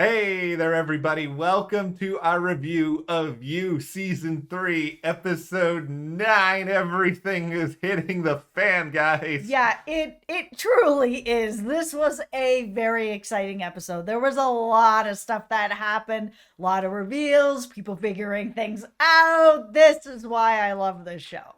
Hey there, everybody. Welcome to our review of You Season 3, Episode 9. Everything is hitting the fan, guys. Yeah, it truly is. This was a very exciting episode. There was a lot of stuff that happened, a lot of reveals, people figuring things out. This is why I love this show.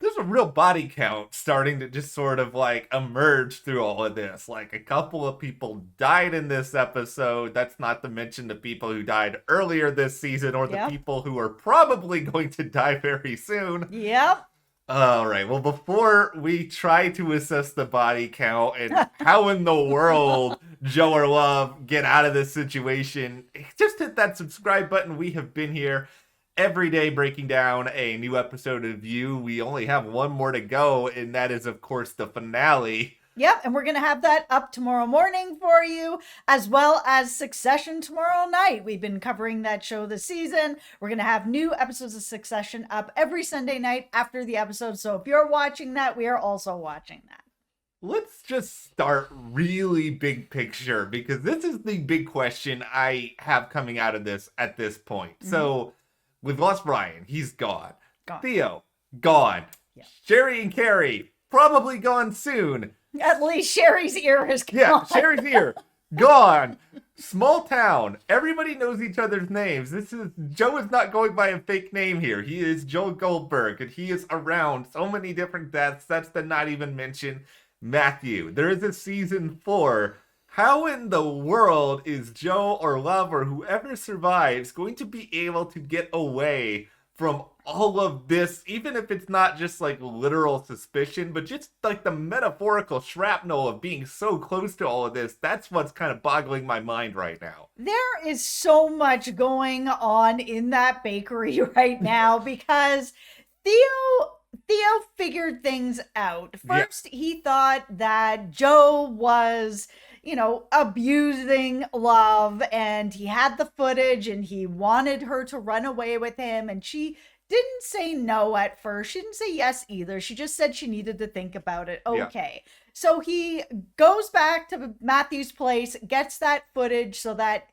There's a real body count starting to just sort of like emerge through all of this. Like a couple of people died in this episode. That's not to mention the people who died earlier this season or the Yep. people who are probably going to die very soon. Yep. All right. Well, before we try to assess the body count and how in the world Joe or Love get out of this situation, just hit that subscribe button. We have been here every day breaking down a new episode of You. We only have one more to go, and that is, of course, the finale. Yep, and we're going to have that up tomorrow morning for you, as well as Succession tomorrow night. We've been covering that show this season. We're going to have new episodes of Succession up every Sunday night after the episode. So if you're watching that, we are also watching that. Let's just start really big picture, because this is the big question I have coming out of this at this point. So we've lost Ryan. He's gone. Gone. Theo, gone. Yeah. Sherry and CARY, probably gone soon. At least Sherry's ear is gone. Yeah, Sherry's here. Gone. Small town. Everybody knows each other's names. Joe is not going by a fake name here. He is Joe Goldberg, and he is around so many different deaths. That's to not even mention Matthew. There is a season 4. How in the world is Joe or Love or whoever survives going to be able to get away from all of this, even if it's not just like literal suspicion, but just like the metaphorical shrapnel of being so close to all of this? That's what's kind of boggling my mind right now. There is so much going on in that bakery right now because Theo figured things out. First, he thought that Joe was, abusing Love, and he had the footage and he wanted her to run away with him, and she didn't say no at first. She didn't say yes either. She just said she needed to think about it. Okay. Yeah. So he goes back to Matthew's place, gets that footage so that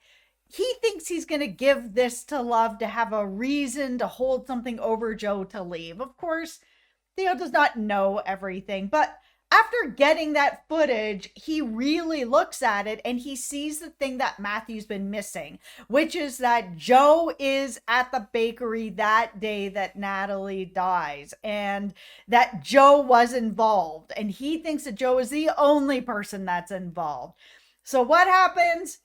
he thinks he's going to give this to Love to have a reason to hold something over Joe to leave. Of course, Theo does not know everything, but after getting that footage, he really looks at it and he sees the thing that Matthew's been missing, which is that Joe is at the bakery that day that Natalie dies, and that Joe was involved, and he thinks that Joe is the only person that's involved. So what happens?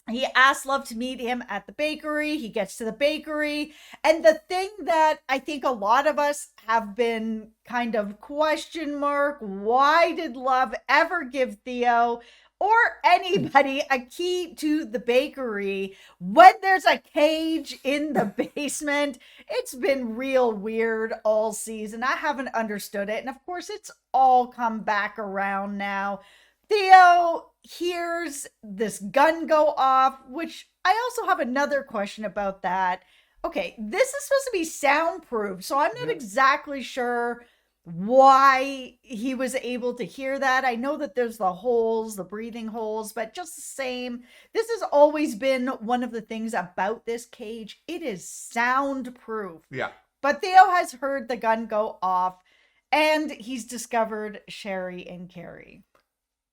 He asks Love to meet him at the bakery. He gets to the bakery. And the thing that I think a lot of us have been kind of question mark, why did Love ever give Theo or anybody a key to the bakery when there's a cage in the basement? It's been real weird all season. I haven't understood it. And of course, it's all come back around now. Theo hears this gun go off, which I also have another question about that. Okay, this is supposed to be soundproof, so I'm not exactly sure why he was able to hear that. I know that there's the holes, the breathing holes, but just the same, this has always been one of the things about this cage. It is soundproof. Yeah. But Theo has heard the gun go off, and he's discovered Sherry and CARY.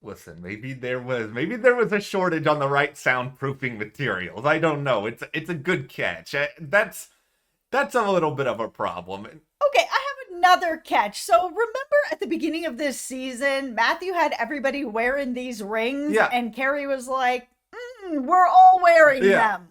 Listen, maybe there was a shortage on the right soundproofing materials. I don't know. It's a good catch. That's a little bit of a problem. Okay, I have another catch. So remember at the beginning of this season, Matthew had everybody wearing these rings, and CARY was like, we're all wearing them.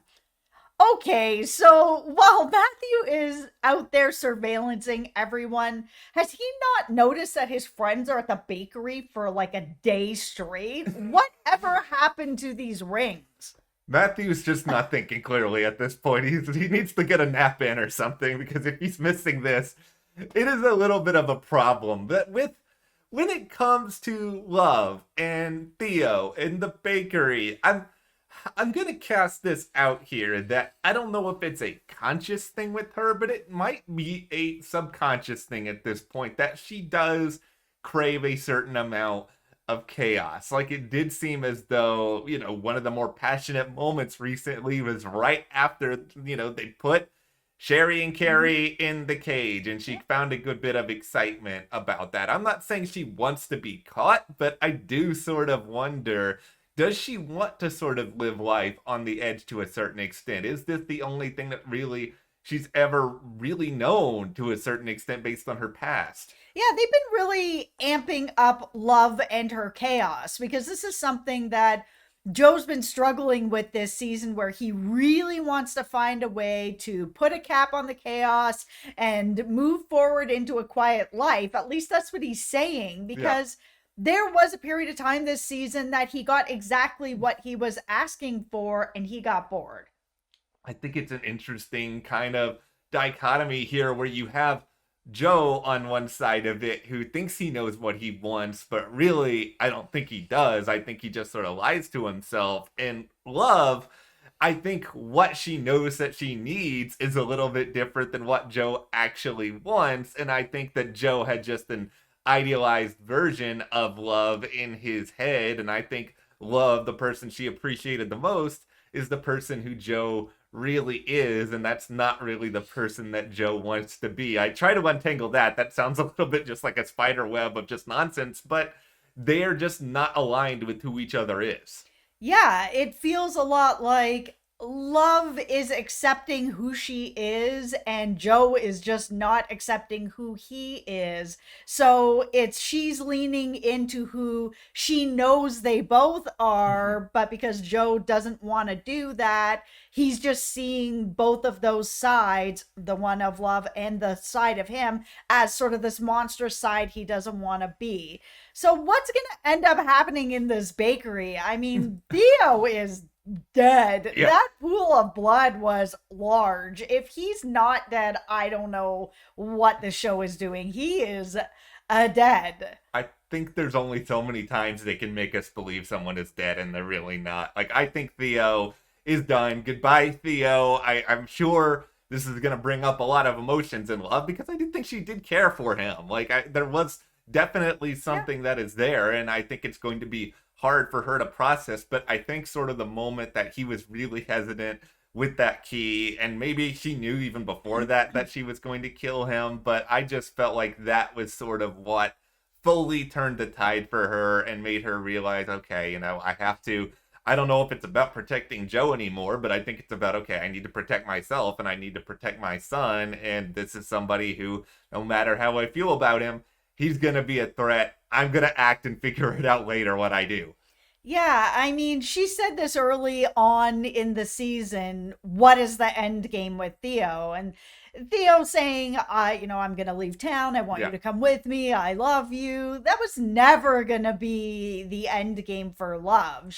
Okay, so while Matthew is out there surveillancing everyone, has he not noticed that his friends are at the bakery for like a day straight? Whatever happened to these rings? Matthew's just not thinking clearly at this point. He needs to get a nap in or something, because if he's missing this, it is a little bit of a problem. But when it comes to Love and Theo and the bakery, I'm going to cast this out here that I don't know if it's a conscious thing with her, but it might be a subconscious thing at this point, that she does crave a certain amount of chaos. Like, it did seem as though, one of the more passionate moments recently was right after, they put Sherry and CARY in the cage, and she found a good bit of excitement about that. I'm not saying she wants to be caught, but I do sort of wonder, does she want to sort of live life on the edge to a certain extent? Is this the only thing that really she's ever really known to a certain extent based on her past? Yeah, they've been really amping up love and her chaos because this is something that Joe's been struggling with this season where he really wants to find a way to put a cap on the chaos and move forward into a quiet life. At least that's what he's saying, because there was a period of time this season that he got exactly what he was asking for and he got bored. I think it's an interesting kind of dichotomy here where you have Joe on one side of it who thinks he knows what he wants, but really, I don't think he does. I think he just sort of lies to himself. And Love, I think what she knows that she needs is a little bit different than what Joe actually wants. And I think that Joe had just an idealized version of Love in his head. And I think Love, the person she appreciated the most, is the person who Joe really is, and that's not really the person that Joe wants to be. I try to untangle that. That sounds a little bit just like a spider web of just nonsense, but they're just not aligned with who each other is. Yeah, it feels a lot like Love is accepting who she is and Joe is just not accepting who he is. So it's she's leaning into who she knows they both are, but because Joe doesn't want to do that, he's just seeing both of those sides, the one of Love and the side of him, as sort of this monstrous side he doesn't want to be. So what's going to end up happening in this bakery? I mean, Theo is dead. Yeah. That pool of blood was large. If he's not dead, I don't know what the show is doing. He is dead. I think there's only so many times they can make us believe someone is dead and they're really not. Like, I think Theo is done. Goodbye, Theo. I'm sure this is going to bring up a lot of emotions in Love because I did think she did care for him. Like, there was definitely something that is there, and I think it's going to be hard for her to process. But I think sort of the moment that he was really hesitant with that key, and maybe she knew even before that she was going to kill him, but I just felt like that was sort of what fully turned the tide for her and made her realize, okay, I don't know if it's about protecting Joe anymore, but I think it's about, okay, I need to protect myself and I need to protect my son. And this is somebody who, no matter how I feel about him, he's going to be a threat. I'm going to act and figure it out later what I do. Yeah, I mean, she said this early on in the season. What is the end game with Theo? And Theo saying, I'm going to leave town. I want you to come with me. I love you. That was never going to be the end game for Love.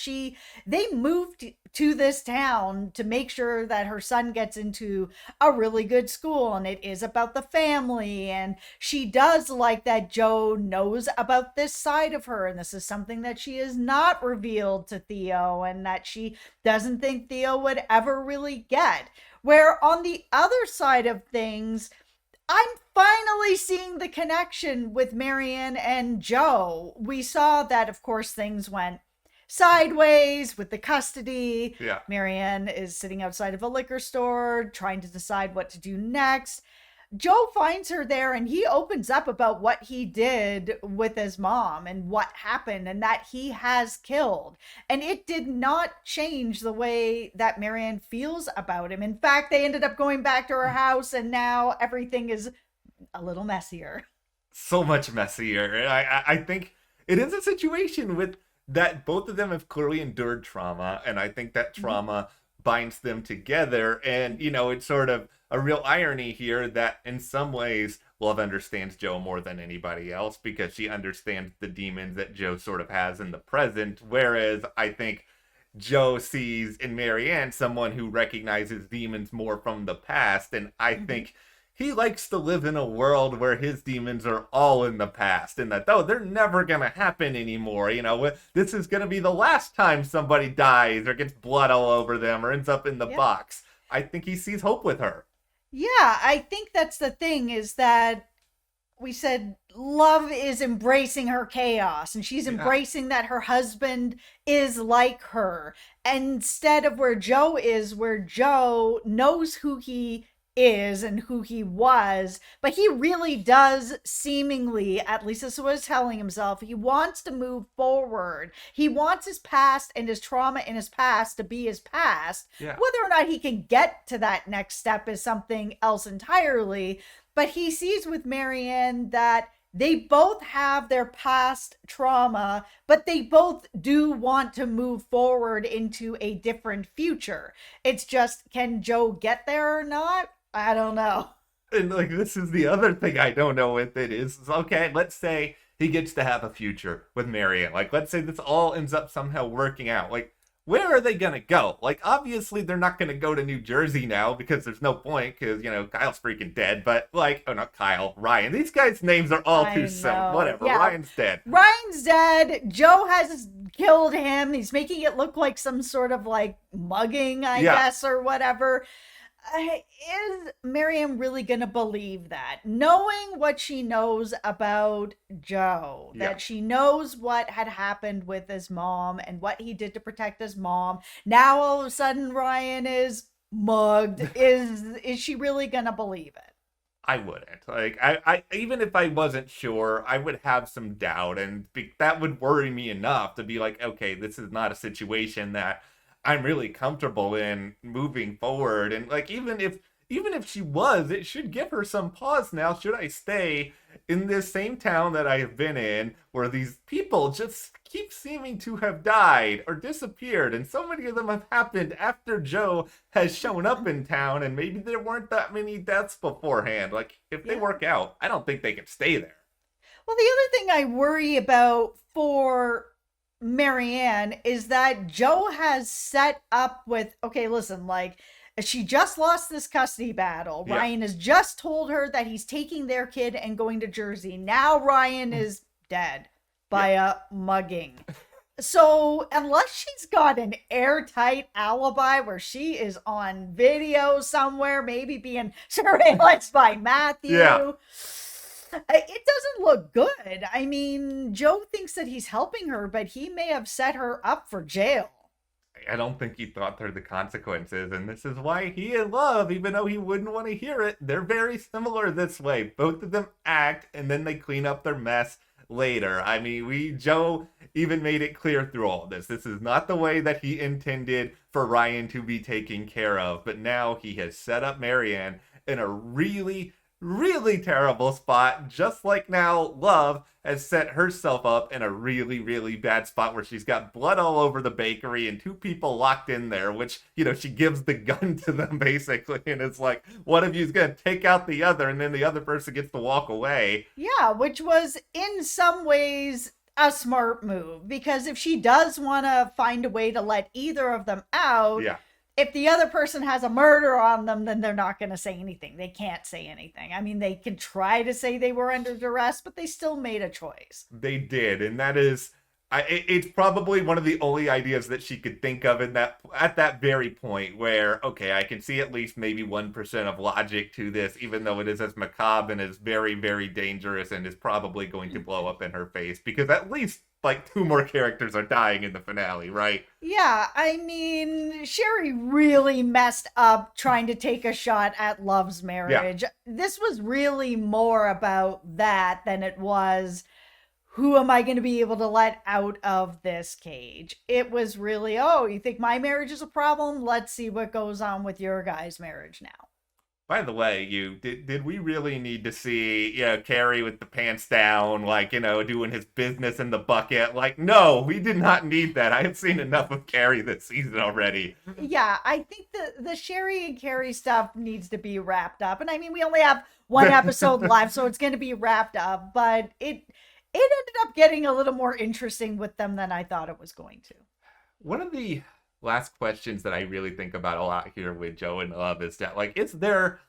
They moved to this town to make sure that her son gets into a really good school, and it is about the family. And she does like that Joe knows about this side of her, and this is something that she has not revealed to Theo, and that she doesn't think Theo would ever really get. Where on the other side of things, I'm finally seeing the connection with Marianne and Joe. We saw that, of course, things went sideways with the custody. Yeah. Marianne is sitting outside of a liquor store trying to decide what to do next. Joe finds her there and he opens up about what he did with his mom and what happened and that he has killed. And it did not change the way that Marianne feels about him. In fact, they ended up going back to her house and now everything is a little messier. So much messier. I think it is a situation with that both of them have clearly endured trauma, and I think that trauma binds them together. And, it's sort of a real irony here that in some ways Love understands Joe more than anybody else because she understands the demons that Joe sort of has in the present, whereas I think Joe sees in Marianne someone who recognizes demons more from the past, and I think he likes to live in a world where his demons are all in the past and that, they're never going to happen anymore. This is going to be the last time somebody dies or gets blood all over them or ends up in the box. I think he sees hope with her. Yeah, I think that's the thing, is that we said Love is embracing her chaos, and she's Yeah. embracing that her husband is like her, instead of where Joe is, where Joe knows who he is and who he was, but he really does seemingly, at least this was telling himself, he wants to move forward. He wants his past and his trauma in his past to be his past. Yeah. Whether or not he can get to that next step is something else entirely. But he sees with Marianne that they both have their past trauma, but they both do want to move forward into a different future. It's just, can Joe get there or not? I don't know. And like, this is the other thing I don't know with it is okay, let's say he gets to have a future with Marianne. Like, let's say this all ends up somehow working out. Like, where are they gonna go? Like, obviously they're not gonna go to New Jersey now because there's no point, because Kyle's freaking dead. But like, oh, not Kyle, Ryan. These guys' names are all too similar. Whatever. Yeah. Ryan's dead. Ryan's dead. Joe has killed him. He's making it look like some sort of like mugging, I guess, or whatever. Is Marianne really gonna believe that, knowing what she knows about Joe, that she knows what had happened with his mom and what he did to protect his mom? Now all of a sudden Ryan is mugged. Is she really gonna believe it? I wouldn't. Like, I even if I wasn't sure, I would have some doubt, and that would worry me enough to be like, okay, this is not a situation that I'm really comfortable in moving forward. And like, even if she was, it should give her some pause now. Should I stay in this same town that I have been in, where these people just keep seeming to have died or disappeared, and so many of them have happened after Joe has shown up in town, and maybe there weren't that many deaths beforehand. Like, if they work out, I don't think they can stay there. Well, the other thing I worry about for Marianne is that Joe has set up with, okay, listen, like, she just lost this custody battle. Ryan has just told her that he's taking their kid and going to Jersey. Now Ryan is dead by a mugging. So unless she's got an airtight alibi where she is on video somewhere, maybe being surveilled by Matthew, it doesn't look good. I mean, Joe thinks that he's helping her, but he may have set her up for jail. I don't think he thought through the consequences, and this is why he and Love, even though he wouldn't want to hear it, they're very similar this way. Both of them act, and then they clean up their mess later. I mean, Joe even made it clear through all this. This is not the way that he intended for Ryan to be taken care of, but now he has set up Marianne in a really terrible spot, just like now Love has set herself up in a really bad spot where she's got blood all over the bakery and two people locked in there, which, she gives the gun to them basically, and it's like, one of you's gonna take out the other, and then the other person gets to walk away. Yeah, which was in some ways a smart move, because if she does want to find a way to let either of them out, if the other person has a murder on them, then they're not going to say anything. They can't say anything. I mean, they can try to say they were under duress, but they still made a choice. They did, and that is, it's probably one of the only ideas that she could think of at that very point where, okay, I can see at least maybe 1% of logic to this, even though it is as macabre and is very dangerous and is probably going to blow up in her face, because at least like 2 more characters are dying in the finale, right? Yeah, I mean, Sherry really messed up trying to take a shot at Love's marriage. This was really more about that than it was, who am I going to be able to let out of this cage? It was really, oh, you think my marriage is a problem? Let's see what goes on with your guys' marriage now. By the way, did we really need to see, CARY with the pants down, like, doing his business in the bucket? Like, no, we did not need that. I have seen enough of CARY this season already. Yeah, I think the Sherry and CARY stuff needs to be wrapped up. And I mean, we only have 1 episode left, so it's going to be wrapped up. But it ended up getting a little more interesting with them than I thought it was going to. One of the last questions that I really think about a lot here with Joe and Love is that, like, is there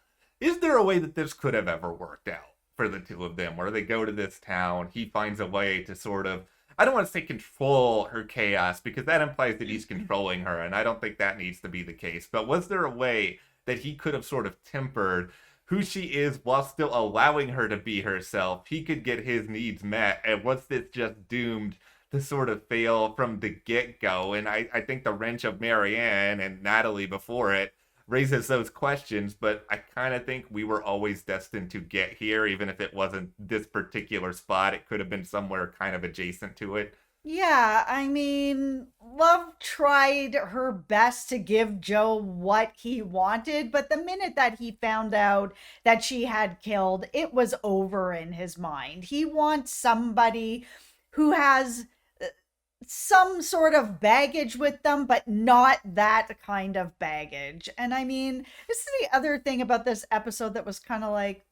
a way that this could have ever worked out for the two of them, where they go to this town, he finds a way to sort of, I don't want to say control her chaos, because that implies that he's controlling her, and I don't think that needs to be the case, but was there a way that he could have sort of tempered who she is while still allowing her to be herself, he could get his needs met. And was this just doomed to sort of fail from the get-go? And I think the wrench of Marianne and Natalie before it raises those questions, but I kind of think we were always destined to get here, even if it wasn't this particular spot. It could have been somewhere kind of adjacent to it. Yeah, I mean, Love tried her best to give Joe what he wanted, but the minute that he found out that she had killed, it was over in his mind. He wants somebody who has some sort of baggage with them, but not that kind of baggage. And I mean, this is the other thing about this episode that was kind of like,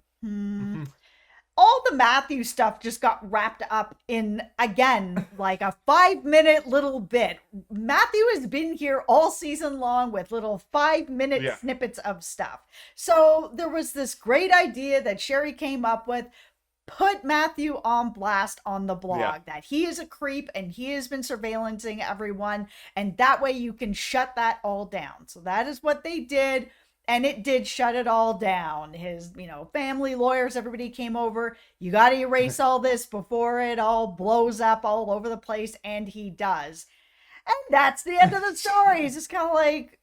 all the Matthew stuff just got wrapped up in, again, like a 5-minute little bit. Matthew has been here all season long with little 5-minute snippets of stuff. So there was this great idea that Sherry came up with. Put Matthew on blast on the blog that he is a creep and he has been surveillancing everyone. And that way you can shut that all down. So that is what they did. And it did shut it all down. His, family, lawyers, everybody came over. You got to erase all this before it all blows up all over the place. And he does. And that's the end of the story. It's just kind of like,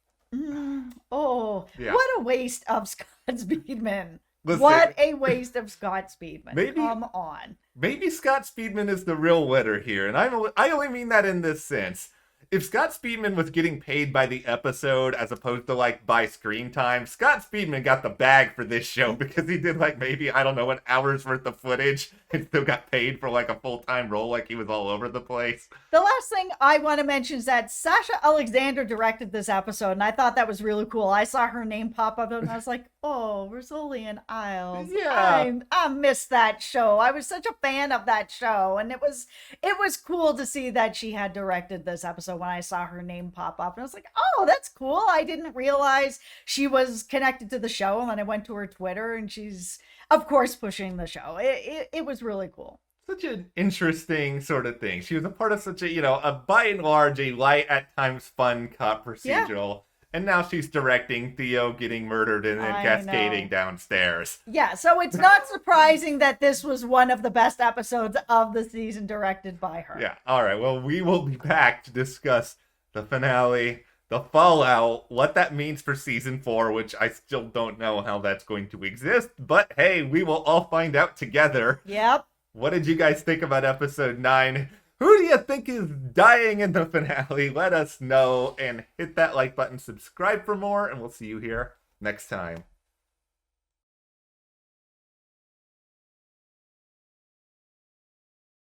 what a waste of Scott Speedman. Listen, what a waste of Scott Speedman. Come on. Maybe Scott Speedman is the real winner here. And I only mean that in this sense. If Scott Speedman was getting paid by the episode as opposed to by screen time, Scott Speedman got the bag for this show because he did maybe, I don't know, an hour's worth of footage and still got paid for a full-time role. He was all over the place. The last thing I want to mention is that Sasha Alexander directed this episode, and I thought that was really cool. I saw her name pop up and I was like, oh, Rizzoli and Isles. Yeah. I missed that show. I was such a fan of that show, and it was cool to see that she had directed this episode when I saw her name pop up. And I was like, oh, that's cool. I didn't realize she was connected to the show. And then I went to her Twitter and she's, of course, pushing the show. It was really cool. Such an interesting sort of thing. She was a part of such a by and large, a light, at times fun cop procedural. Yeah. And now she's directing Theo getting murdered and then cascading downstairs. Yeah, so it's not surprising that this was one of the best episodes of the season directed by her. Yeah, all right. Well, we will be back to discuss the finale, the fallout, what that means for season 4, which I still don't know how that's going to exist. But hey, we will all find out together. Yep. What did you guys think about episode 9? Who do you think is dying in the finale? Let us know and hit that like button, subscribe for more, and we'll see you here next time.